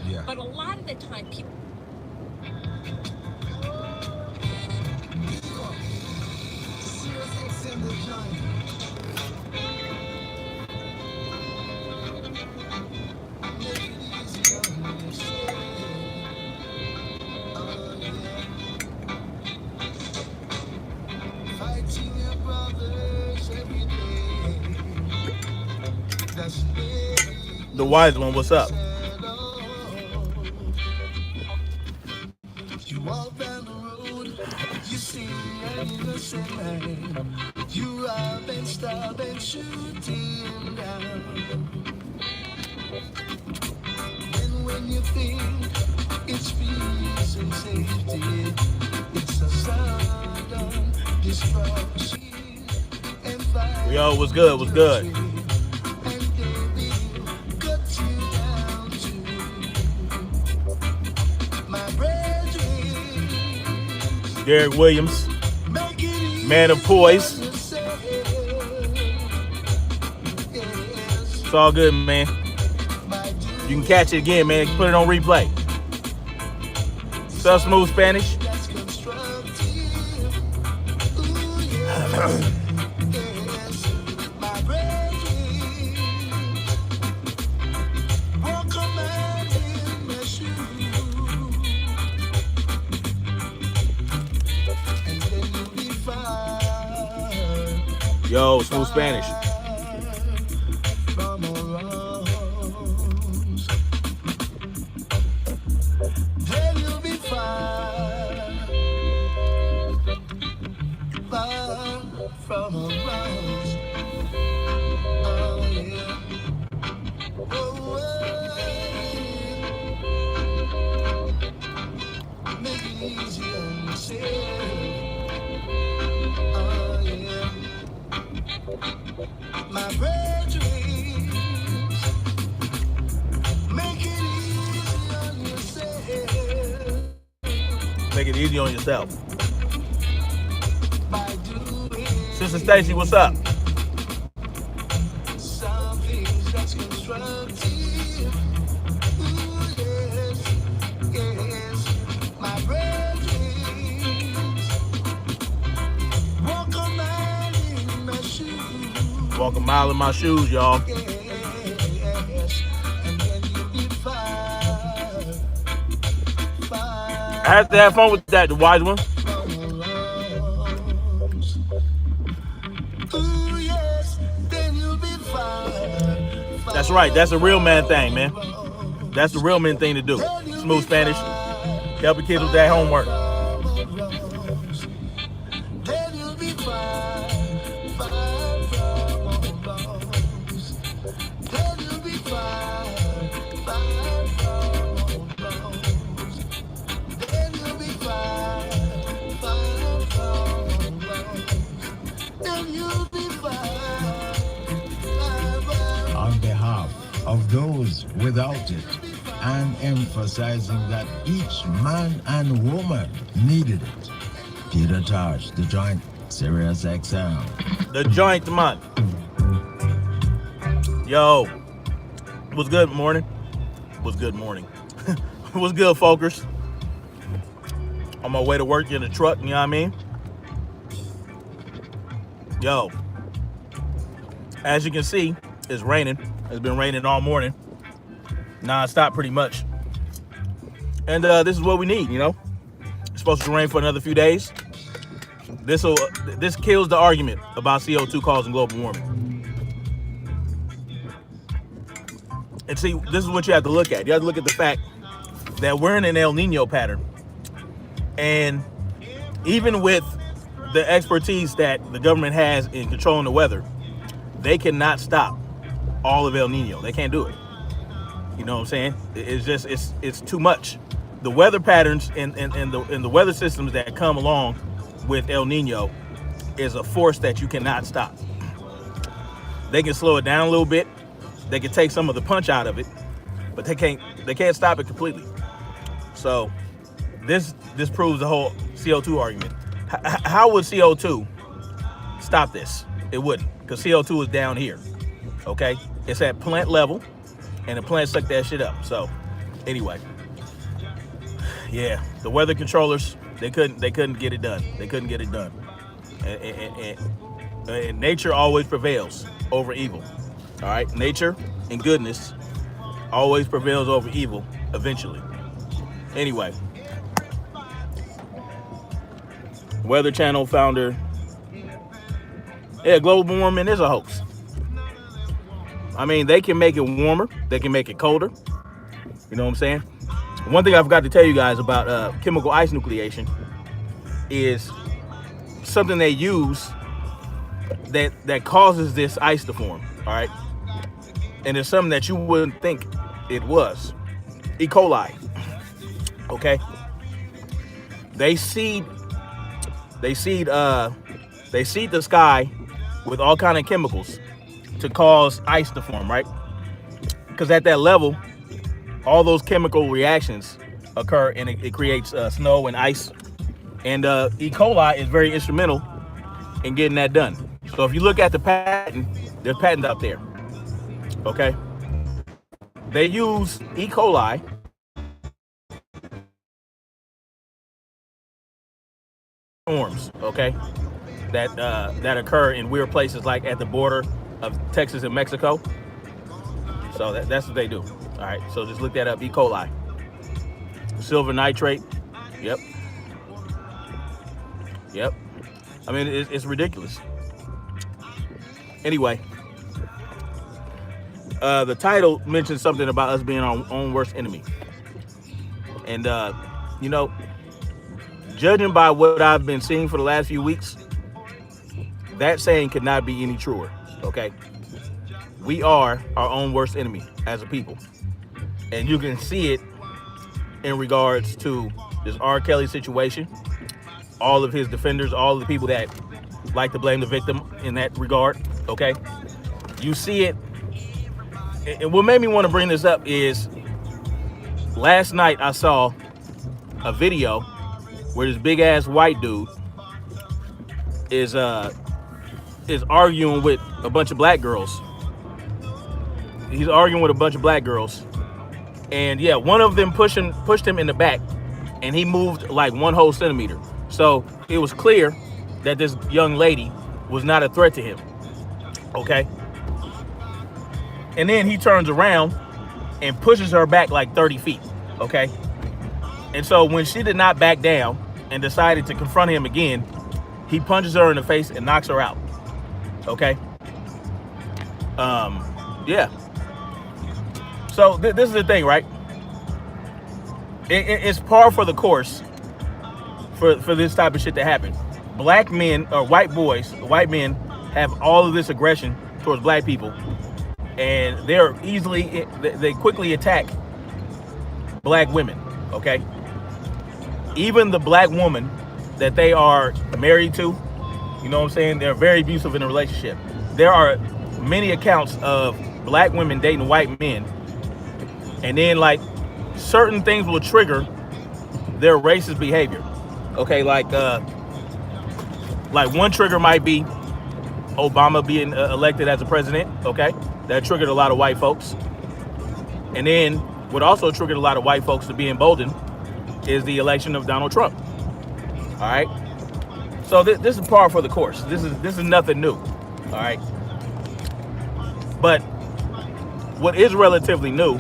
Yeah. But a lot of the time, people. The wise one, what's up? You walk down the road, you see an innocent man. You rob and stab and shoot him down. And when you think it's peace and safety, it's a sudden destruction and fire. Yo, what's good? What's good? And they will cut you down to my brethren. Derek Williams, Make it man of easy poise. on yourself. Yes, It's all good, man. my You can catch it again, man. Put it on replay. What's up, Smooth Spanish? that's constructive. Ooh, yes, yes, my brethren. Walk a man in my shoes, and then you'll be fine. Yo, Smooth Spanish. From a rose, then you'll be fine. Far from a rose. Oh yeah. Oh, make it easy on yourself. Oh yeah. My brethren, make it easy on yourself Make it easy on yourself. by doing Sister Stacy, what's up? some things that's constructive. Ooh, yes, yes, my brethren, walk a mile in my shoes. Walk a mile in my shoes, y'all. Yes, and then you'll be fine, fine I have to have fun with that, the wise one. from a rose. Ooh, yes, then you'll be fine, That's right. That's a real man thing, man. That's the real man thing to do. Smooth Spanish. Help your kids with that homework. Then you'll be fine, fine from a rose. Then you'll be fine, fine from a rose. Then you'll be fine, fine from a rose. Then you'll be fine, fine from On behalf of those without it, and emphasizing that each man and woman needed it. Peter Tosh, The Joint, Sirius XM. The joint man. Yo, what's good morning? What's good morning? What's good, folkers? On my way to work in the truck, you know what I mean? Yo, as you can see, it's raining. It's been raining all morning, non-stop pretty much. And this is what we need, you know? It's supposed to rain for another few days. This kills the argument about CO2 causing global warming. And see, this is what you have to look at. You have to look at the fact that we're in an El Nino pattern. And even with the expertise that the government has in controlling the weather, they cannot stop all of El Nino. They can't do it. You know what I'm saying? It's just it's too much. The weather patterns and the weather systems that come along with El Nino is a force that you cannot stop. They can slow it down a little bit. They can take some of the punch out of it, but they can't stop it completely. So this proves the whole CO2 argument. How would CO2 stop this? It wouldn't, because CO2 is down here. Okay, it's at plant level, and the plants suck that shit up. So Anyway, yeah, the weather controllers, they couldn't get it done. They couldn't get it done. And nature always prevails over evil. All right, nature and goodness always prevails over evil eventually. Anyway, Weather Channel founder, yeah, global warming is a hoax. I mean, they can make it warmer, they can make it colder. You know what I'm saying? One thing I forgot to tell you guys about chemical ice nucleation is something they use that causes this ice to form. All right, and it's something that you wouldn't think it was. E. coli. Okay. They seed the sky with all kind of chemicals to cause ice to form, right? Because at that level, all those chemical reactions occur and it creates snow and ice. And E. coli is very instrumental in getting that done. So if you look at the patent, there's patents out there. Okay. They use E. coli storms, okay, that occur in weird places like at the border of Texas and Mexico. So that's what they do. All right, so just look that up. E. coli, silver nitrate. Yep. I mean, it's ridiculous. Anyway, the title mentions something about us being our own worst enemy, and you know, judging by what I've been seeing for the last few weeks, that saying could not be any truer. Okay, we are our own worst enemy as a people, and you can see it in regards to this R. Kelly situation, all of his defenders, all of the people that like to blame the victim in that regard. Okay, you see it. And what made me want to bring this up is last night I saw a video where this big ass white dude is arguing with a bunch of black girls. He's arguing with a bunch of black girls, and yeah, one of them pushed him in the back, and he moved like 1 whole centimeter. So it was clear that this young lady was not a threat to him. Okay. And then he turns around and pushes her back like 30 feet. Okay. And so when she did not back down and decided to confront him again, he punches her in the face and knocks her out. Okay. Yeah. So this is the thing, right? It's par for the course for this type of shit to happen. Black men or white men have all of this aggression towards black people, and they quickly attack black women. Okay. Even the black woman that they are married to, you know what I'm saying? They're very abusive in a relationship. There are many accounts of black women dating white men, and then like certain things will trigger their racist behavior. Okay, like one trigger might be Obama being elected as a president. Okay, that triggered a lot of white folks. And then what also triggered a lot of white folks to be emboldened is the election of Donald Trump. All right, so this is par for the course. This is nothing new. All right, but what is relatively new,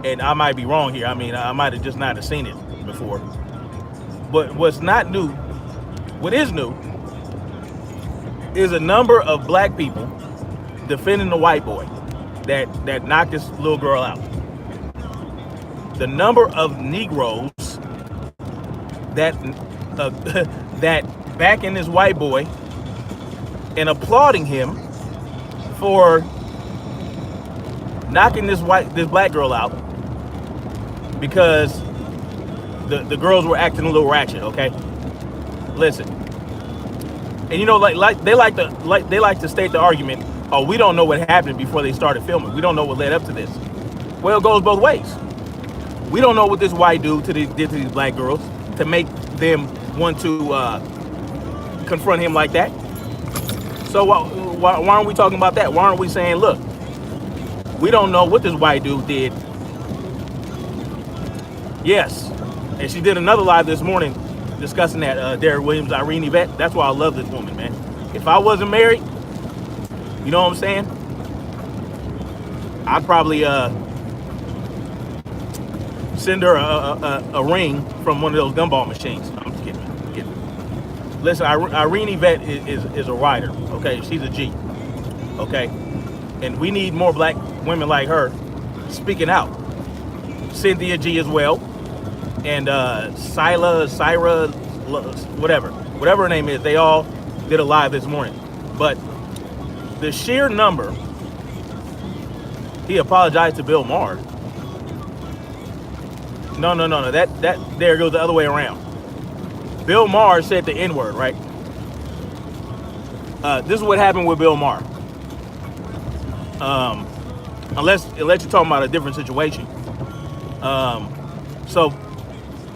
and I might be wrong here. I mean, I might have just not have seen it before. But what's not new, what is new, is a number of black people defending the white boy that knocked this little girl out. The number of Negroes that back in this white boy and applauding him for knocking this black girl out because the girls were acting a little ratchet. Okay, listen, and you know, like they like to state the argument, oh, we don't know what happened before they started filming. We don't know what led up to this. Well, it goes both ways. We don't know what this white dude did to these black girls to make them want to confront him like that. So why aren't we talking about that? Why aren't we saying, look, we don't know what this white dude did Yes. And she did another live this morning discussing that, Derek Williams, Irene Yvette. That's why I love this woman, man. If I wasn't married, you know what I'm saying? I'd probably send her a ring from one of those gumball machines. No, I'm just kidding. Listen, Irene Yvette is a rider, okay? She's a G, okay? And we need more black women like her speaking out. Cynthia G as well. And Syra, whatever her name is, they all did a live this morning. But the sheer number, he apologized to Bill Maher. No. That there goes the other way around. Bill Maher said the N-word, right? This is what happened with Bill Maher. Unless you're talking about a different situation. So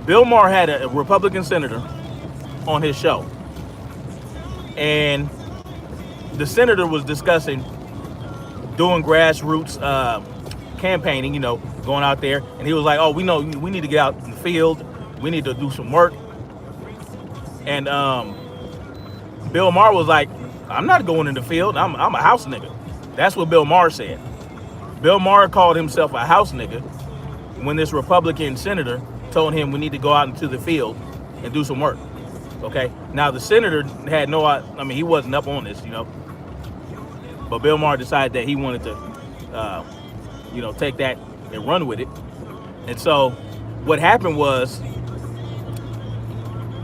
Bill Maher had a Republican senator on his show. And the senator was discussing doing grassroots campaigning, you know, going out there. And he was like, oh, we know we need to get out in the field. We need to do some work. And Bill Maher was like, I'm not going in the field. I'm a house nigga. That's what Bill Maher said. Bill Maher called himself a house nigga when this Republican senator told him we need to go out into the field and do some work. Okay. Now the senator had no, I mean, he wasn't up on this, you know. But Bill Maher decided that he wanted to, you know, take that and run with it. And so what happened was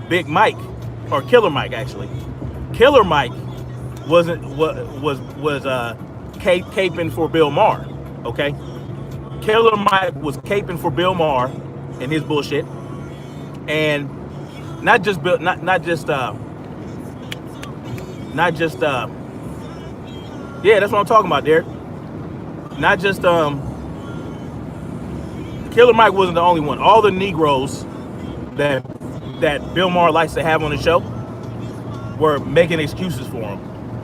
Big Mike, or Killer Mike actually, Killer Mike was caping for Bill Maher. Okay. Killer Mike was caping for Bill Maher and his bullshit. And not just yeah, that's what I'm talking about, Derek. Not just Killer Mike wasn't the only one. All the Negroes that Bill Maher likes to have on the show were making excuses for him.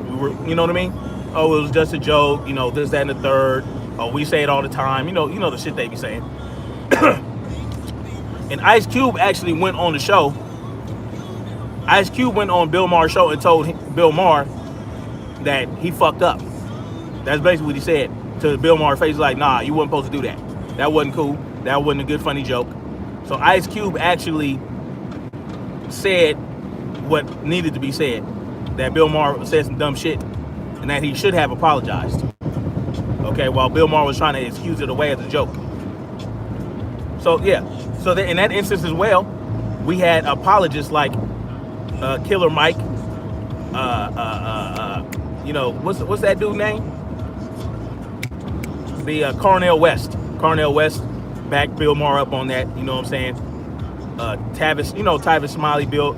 We were, you know what I mean? Oh, it was just a joke, you know, this, that, and the third. Oh, we say it all the time. You know the shit they be saying. And Ice Cube actually went on the show. Ice Cube went on Bill Maher's show and told Bill Maher that he fucked up. That's basically what he said to Bill Maher's face. Like, nah, you wasn't supposed to do that. That wasn't cool. That wasn't a good, funny joke. So Ice Cube actually said what needed to be said. That Bill Maher said some dumb shit and that he should have apologized. Okay, while Bill Maher was trying to excuse it away as a joke. So, yeah. So in that instance as well, we had apologists like Killer Mike. You know, what's that dude's name? The Cornel West. Cornel West backed Bill Maher up on that. You know what I'm saying? Tavis, you know, Tavis Smiley, Bill,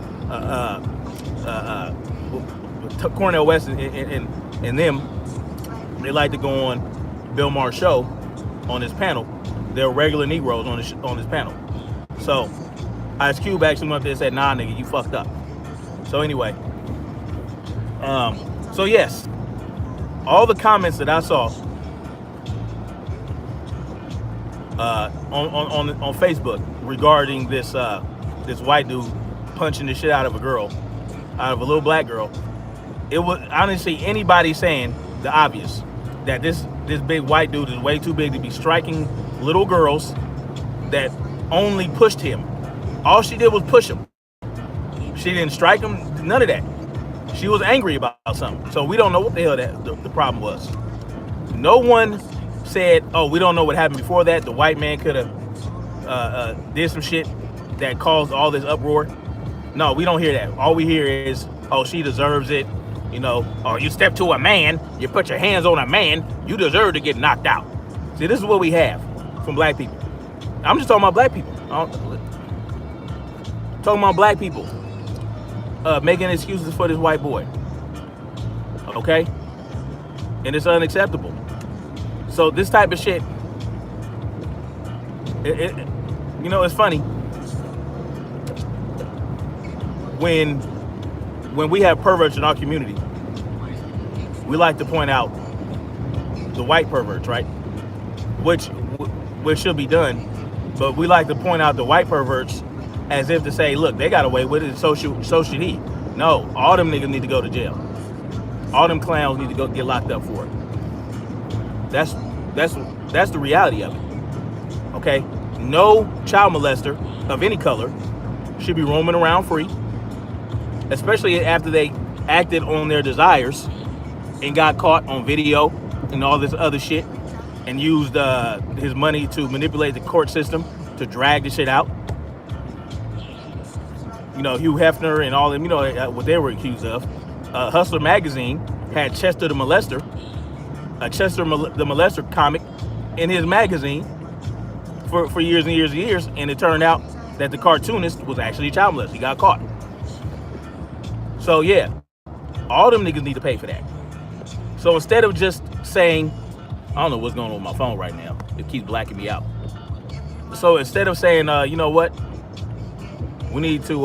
Cornel West and them. They like to go on Bill Maher's show on his panel. They're regular Negroes on his panel. So Ice Cube actually went up there and said, nah, nigga, you fucked up. So anyway, so yes, all the comments that I saw on Facebook regarding this white dude punching the shit out of a little black girl, it was, I didn't see anybody saying the obvious, that this big white dude is way too big to be striking little girls that only pushed him. All she did was push him. She didn't strike him, none of that. She was angry about something. So we don't know what the hell the problem was. No one said, oh, we don't know what happened before that. The white man could have did some shit that caused all this uproar. No, we don't hear that. All we hear is, oh, she deserves it. You know, oh, you step to a man, you put your hands on a man, you deserve to get knocked out. See, this is what we have from black people. I'm just talking about black people. Talking about black people making excuses for this white boy. Okay? And it's unacceptable. So this type of shit, you know, it's funny. When we have perverts in our community, we like to point out the white perverts, right? Which should be done But we like to point out the white perverts as if to say, look, they got away with it, so should he. No, all them niggas need to go to jail. All them clowns need to go get locked up for it. That's the reality of it. Okay? No child molester of any color should be roaming around free, especially after they acted on their desires and got caught on video and all this other shit and used his money to manipulate the court system to drag the shit out. You know, Hugh Hefner and all them, you know, what they were accused of. Hustler magazine had Chester the Molester, Chester the Molester comic in his magazine for years and years and years, and it turned out that the cartoonist was actually a child molester. He got caught. So yeah, all them niggas need to pay for that. So instead of just saying, I don't know what's going on with my phone right now. It keeps blacking me out. So instead of saying, you know what, we need to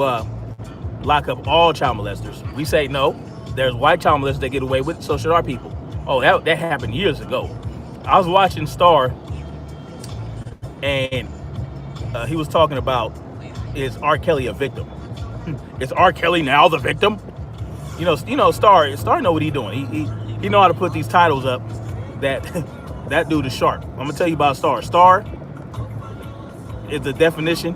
lock up all child molesters, we say no. There's white child molesters that get away with it, so should our people. Oh, that happened years ago. I was watching Star, and he was talking about, is R. Kelly a victim? Is R. Kelly now the victim? You know, Star know what he's doing. He know how to put these titles up. That dude is sharp. I'm gonna tell you about Star. Star is the definition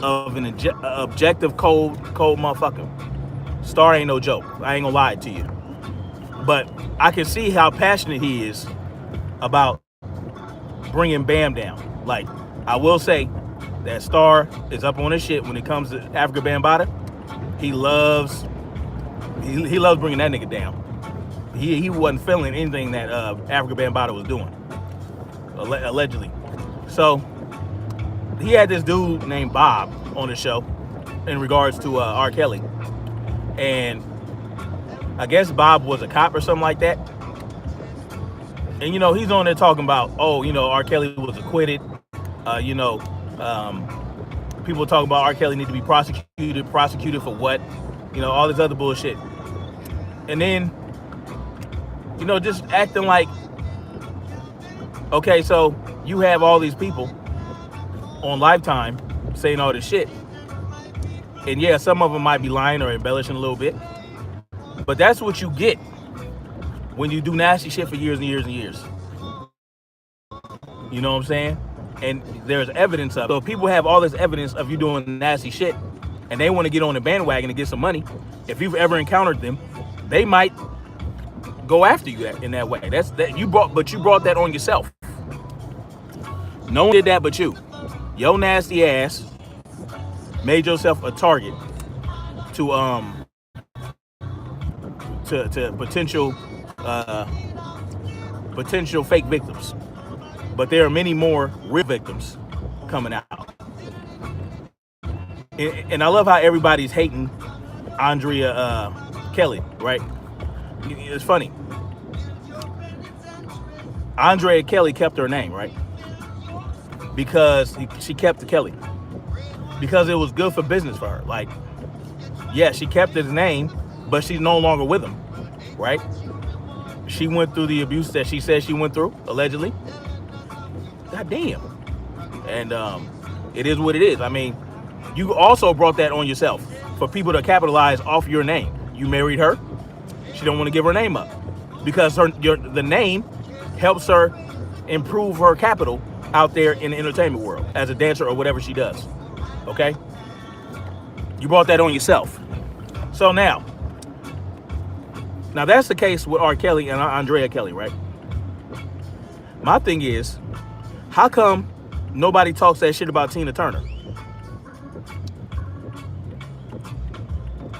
of an objective cold motherfucker. Star ain't no joke. I ain't gonna lie to you. But I can see how passionate he is about bringing Bam down. Like, I will say that Star is up on his shit when it comes to Afrika Bambaataa. He loves bringing that nigga down. He wasn't feeling anything that Afrika Bambaataa was doing, allegedly. So he had this dude named Bob on the show in regards to R. Kelly, and I guess Bob was a cop or something like that. And you know, he's on there talking about, oh, you know, R. Kelly was acquitted. You know, people talking about R. Kelly need to be prosecuted for what? You know, all this other bullshit. And then, you know, just acting like, okay, so you have all these people on Lifetime saying all this shit. And yeah, some of them might be lying or embellishing a little bit. But that's what you get when you do nasty shit for years and years and years. You know what I'm saying? And there's evidence of it. So if people have all this evidence of you doing nasty shit and they want to get on the bandwagon to get some money, if you've ever encountered them, they might go after you in that way. You brought that on yourself. No one did that but you. Your nasty ass made yourself a target to potential fake victims. But there are many more real victims coming out. And I love how everybody's hating Andrea Kelly, right? It's funny. Andrea Kelly kept her name, right? Because she kept the Kelly. Because it was good for business for her. Like, yeah, she kept his name, but she's no longer with him, right? She went through the abuse that she said she went through, allegedly. God damn. And it is what it is. I mean, you also brought that on yourself for people to capitalize off your name. You married her. She don't want to give her name up because the name helps her improve her capital out there in the entertainment world as a dancer or whatever she does. Okay? You brought that on yourself. So now that's the case with R. Kelly and Andrea Kelly, right? My thing is, how come nobody talks that shit about Tina Turner?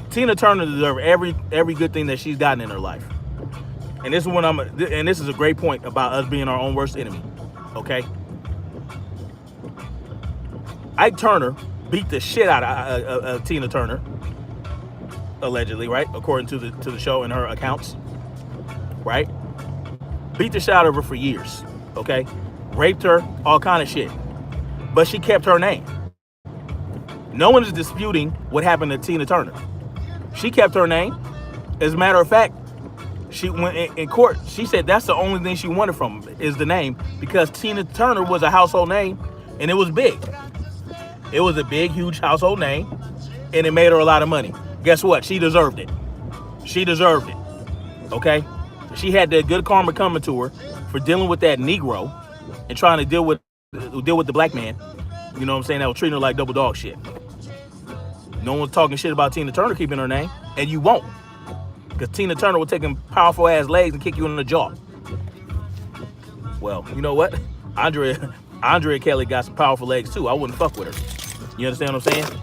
Tina Turner deserves every good thing that she's gotten in her life. And this is a great point about us being our own worst enemy. Okay? Ike Turner beat the shit out of Tina Turner, allegedly, right? According to the show and her accounts, right? Beat the shit out of her for years, okay? Raped her, all kind of shit. But she kept her name. No one is disputing what happened to Tina Turner. She kept her name. As a matter of fact, she went in court. She said that's the only thing she wanted from him is the name, because Tina Turner was a household name And it was big. It was a big, huge household name, and it made her a lot of money. Guess what? She deserved it. She deserved it. Okay? She had that good karma coming to her for dealing with that Negro and trying to deal with the black man. You know what I'm saying? That was treating her like double dog shit. No one's talking shit about Tina Turner keeping her name, and you won't. Because Tina Turner will take them powerful ass legs and kick you in the jaw. Well, you know what? Andrea Kelly got some powerful legs too. I wouldn't fuck with her. You understand what I'm saying?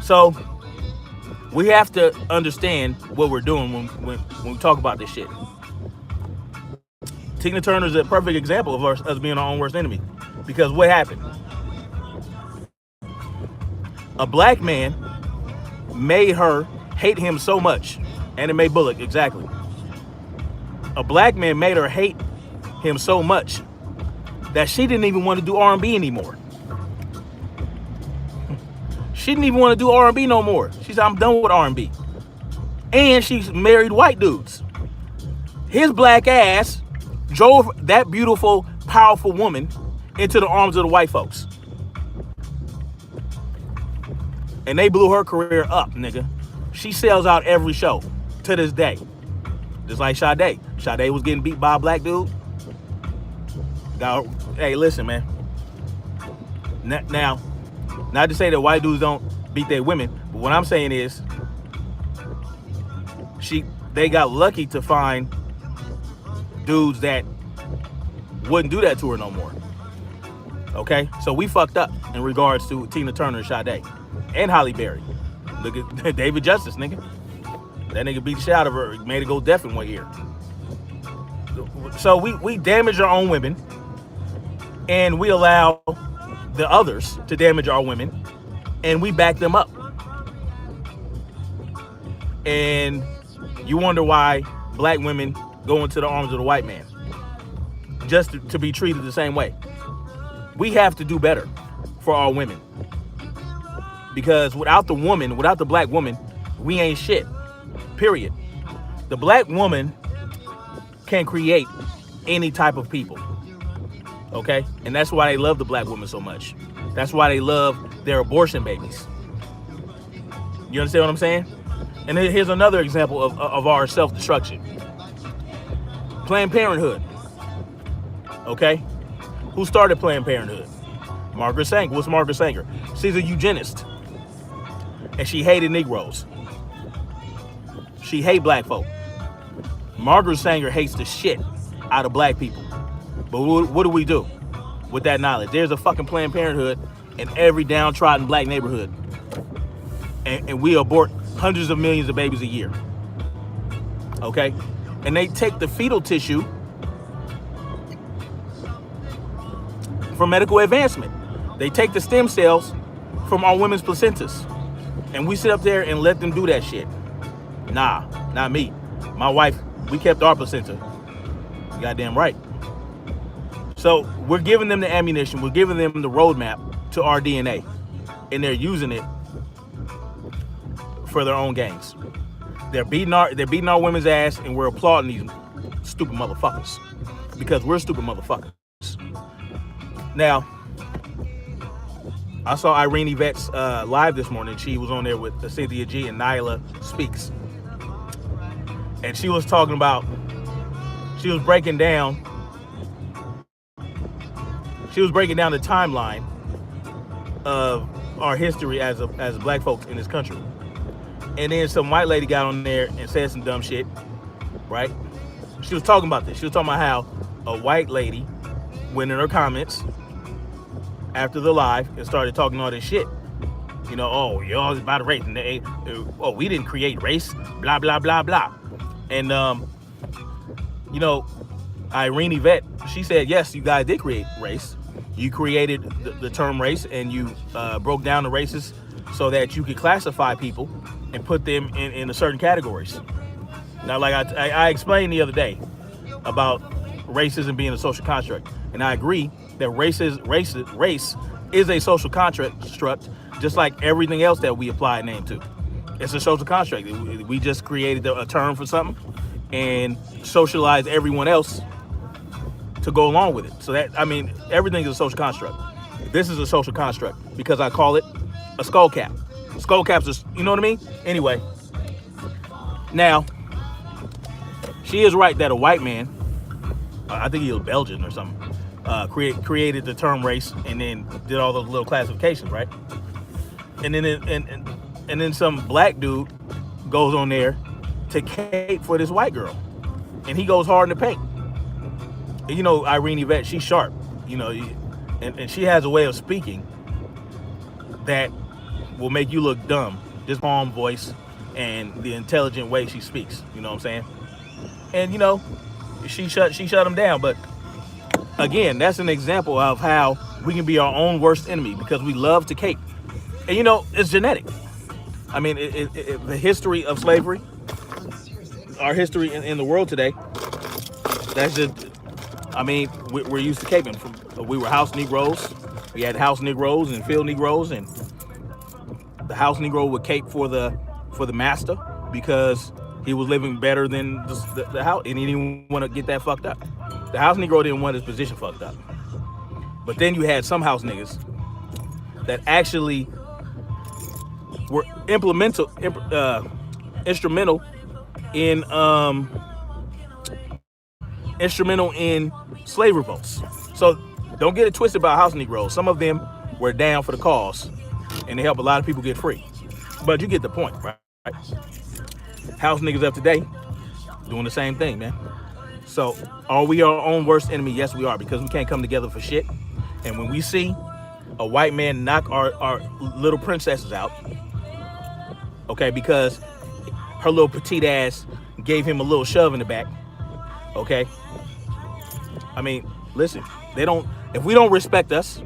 So we have to understand what we're doing when we talk about this shit. Tina Turner is a perfect example of us being our own worst enemy. Because what happened? A black man made her hate him so much. Anna Mae Bullock, exactly. A black man made her hate him so much that she didn't even want to do R&B anymore. She didn't even want to do R&B no more. She said, I'm done with R&B. And she's married white dudes. His black ass drove that beautiful, powerful woman into the arms of the white folks. And they blew her career up, nigga. She sells out every show to this day. Just like Sade. Sade was getting beat by a black dude. Hey, listen, man. Now, not to say that white dudes don't beat their women, but what I'm saying is they got lucky to find dudes that wouldn't do that to her no more. Okay? So we fucked up in regards to Tina Turner and Sade. And Halle Berry. Look at David Justice, nigga. That nigga beat the shit out of her, made her go deaf in 1 year. So we damage our own women, and we allow the others to damage our women, and we back them up. And you wonder why black women go into the arms of the white man, just to be treated the same way. We have to do better for our women. Because without the woman, without the black woman, we ain't shit. Period. The black woman can create any type of people. Okay? And that's why they love the black woman so much. That's why they love their abortion babies. You understand what I'm saying? And here's another example of our self-destruction. Planned Parenthood. Okay? Who started Planned Parenthood? Margaret Sanger. What's Margaret Sanger? She's a eugenist. And she hated Negroes. She hate black folk. Margaret Sanger hates the shit out of black people. But what do we do with that knowledge? There's a fucking Planned Parenthood in every downtrodden black neighborhood. And we abort hundreds of millions of babies a year. Okay? And they take the fetal tissue for medical advancement. They take the stem cells from our women's placentas. And we sit up there and let them do that shit. Nah, not me. My wife, we kept our placenta. Goddamn right. So we're giving them the ammunition. We're giving them the roadmap to our DNA. And they're using it for their own gains. They're beating our women's ass, and we're applauding these stupid motherfuckers. Because we're stupid motherfuckers. Now, I saw Irene Yvette's live this morning. She was on there with Cynthia G and Nyla Speaks. And she was talking about, she was breaking down the timeline of our history as black folks in this country. And then some white lady got on there and said some dumb shit, right? She was talking about this. She was talking about how a white lady went in her comments after the live and started talking all this shit. You know, oh, y'all is about race. And we didn't create race, blah, blah, blah, blah. And, you know, Irene Yvette, she said, yes, you guys did create race. You created the term race, and you broke down the races so that you could classify people and put them in certain categories. Now, like I explained the other day about racism being a social construct, and I agree that race is a social construct, just like everything else that we apply a name to. It's a social construct. We just created a term for something and socialized everyone else to go along with it. So that, I mean, everything is a social construct. This is a social construct because I call it a skull cap. Skull caps is, you know what I mean? Anyway, now, she is right that a white man, I think he was Belgian or something, created the term race and then did all those little classifications, right? And then and then some black dude goes on there to cape for this white girl, and he goes hard in the paint. And you know, Irene Yvette, she's sharp, you know, and she has a way of speaking that will make you look dumb. This calm voice and the intelligent way she speaks, you know what I'm saying? And you know, she shut him down. But again, that's an example of how we can be our own worst enemy because we love to cape. And you know, it's genetic. I mean, the history of slavery, our history in the world today, that's just, I mean, we're used to caping. We were house Negroes. We had house Negroes and field Negroes, and the house Negro would cape for the master because he was living better than the house, and he didn't want to get that fucked up. The house Negro didn't want his position fucked up. But then you had some house niggas that actually were instrumental in slave revolts. So don't get it twisted about house Negroes. Some of them were down for the cause, and they help a lot of people get free. But you get the point, right? House niggas of today doing the same thing, man. So are we our own worst enemy? Yes, we are, because we can't come together for shit. And when we see a white man knock our little princesses out, okay, because her little petite ass gave him a little shove in the back, okay? I mean, listen, if we don't respect us,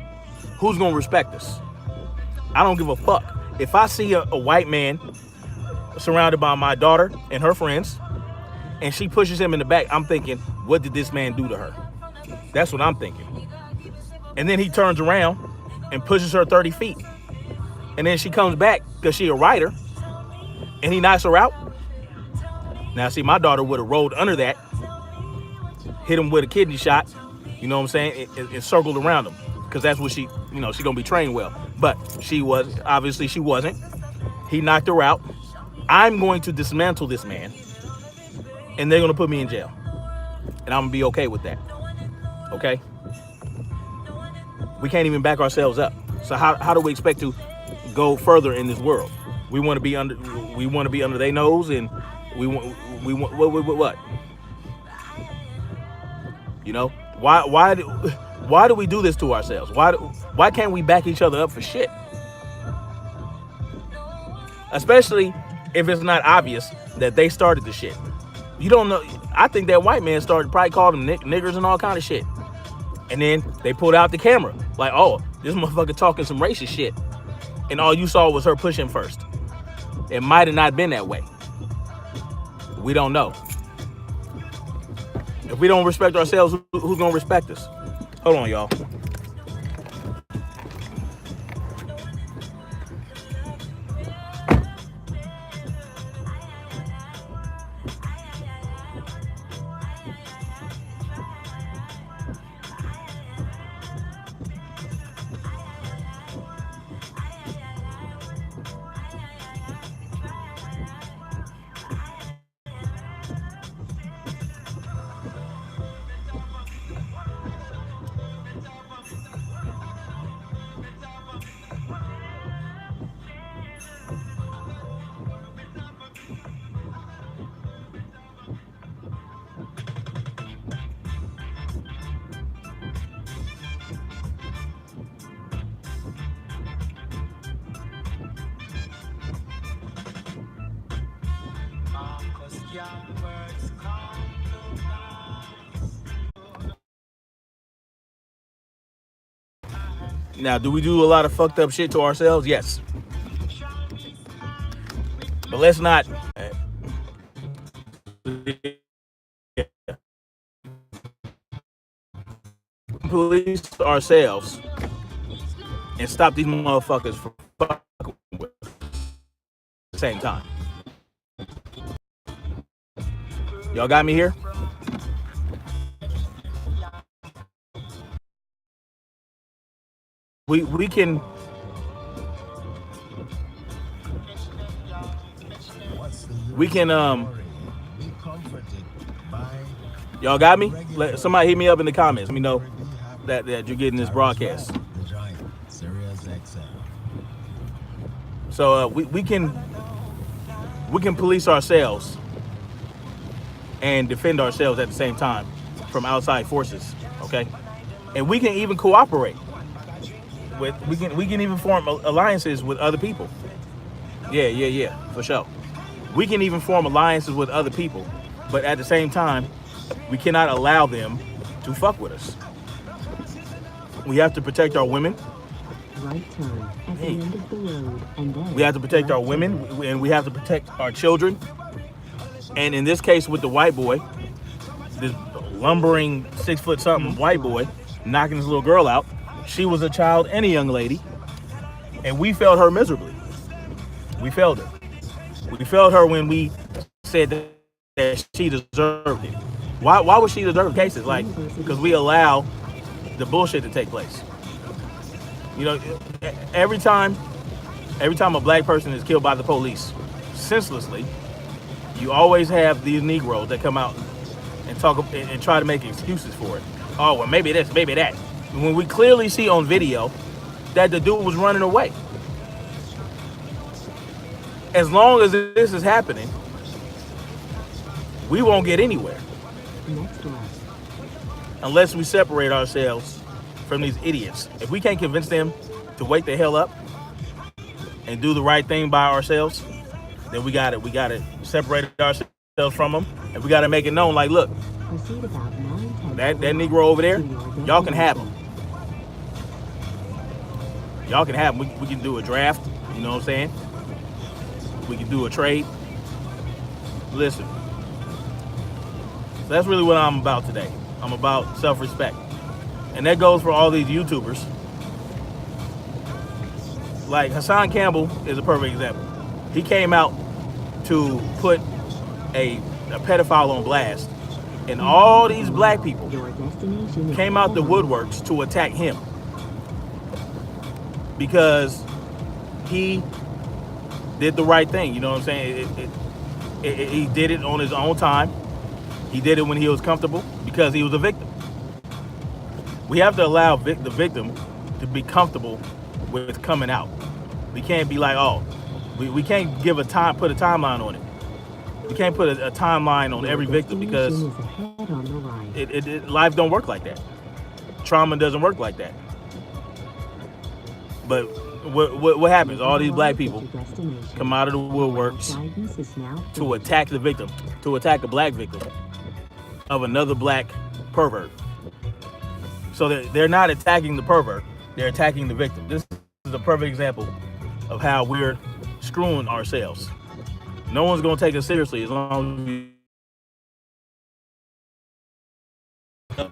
who's gonna respect us? I don't give a fuck. If I see a white man surrounded by my daughter and her friends, and she pushes him in the back, I'm thinking, what did this man do to her? That's what I'm thinking. And then he turns around and pushes her 30 feet. And then she comes back because she a rider, and he knocks her out. Now, see, my daughter would have rolled under that, hit him with a kidney shot, you know what I'm saying, and circled around him, because that's what she, you know, she's going to be trained well. But she wasn't. He knocked her out. I'm going to dismantle this man, and they're going to put me in jail. And I'm going to be okay with that. Okay? We can't even back ourselves up. So how do we expect to go further in this world? We want to be under their nose, and we want what? You know? Why do we do this to ourselves? Why can't we back each other up for shit? Especially if it's not obvious that they started the shit. You don't know. I think that white man probably called them niggers and all kind of shit. And then they pulled out the camera. Like, oh, this motherfucker talking some racist shit. And all you saw was her pushing first. It might have not been that way. We don't know. If we don't respect ourselves, who's gonna respect us? Hold on, y'all. Now, do we do a lot of fucked up shit to ourselves? Yes. But let's not police ourselves and stop these motherfuckers from fucking with us at the same time. Y'all got me here? we can. We can Be comforted by y'all got me? Somebody hit me up in the comments. Let me know that you're getting this broadcast. the giant Sirius XM. So we can police ourselves and defend ourselves at the same time from outside forces. Okay, and we can even cooperate with. We can even form alliances with other people. Yeah, for sure. We can even form alliances with other people, but at the same time, we cannot allow them to fuck with us. We have to protect our women. Right turn at the end of the road, and then We have to protect our left women, turn. and we have to protect our children. And in this case, with the white boy, this lumbering 6 foot something white boy knocking this little girl out, she was a child and a young lady, and we failed her miserably. We failed her. We failed her when we said that she deserved it. Why would she deserve cases? Like, because we allow the bullshit to take place. You know, every time a black person is killed by the police senselessly, you always have these Negroes that come out and talk and try to make excuses for it. Oh, well, maybe this, maybe that. When we clearly see on video that the dude was running away. As long as this is happening, we won't get anywhere Next left. unless we separate ourselves from these idiots. If we can't convince them to wake the hell up and do the right thing by ourselves, then we got to separate ourselves from them, and we got to make it known, like, look, Proceed about 9/10 that Negro over there, y'all can have him. Y'all can have him. We can do a draft, you know what I'm saying? We can do a trade. Listen, so that's really what I'm about today. I'm about self-respect. And that goes for all these YouTubers. Like Hassan Campbell is a perfect example. He came out to put a pedophile on blast, and all these black people Your destination is came out the ahead. woodworks to attack him because he did the right thing. You know what I'm saying? He did it on his own time. He did it when he was comfortable because he was a victim. We have to allow the victim to be comfortable with coming out. We can't be like, oh, we can't put a timeline on it. We can't put a timeline on every victim because Destination is ahead on the right. life don't work like that. Trauma doesn't work like that. But what happens? All these black people come out of the woodworks Guidance is now to attack the victim, to attack a black victim of another black pervert. So they're not attacking the pervert, they're attacking the victim. This is a perfect example of how we're screwing ourselves. No one's gonna take us seriously as long as we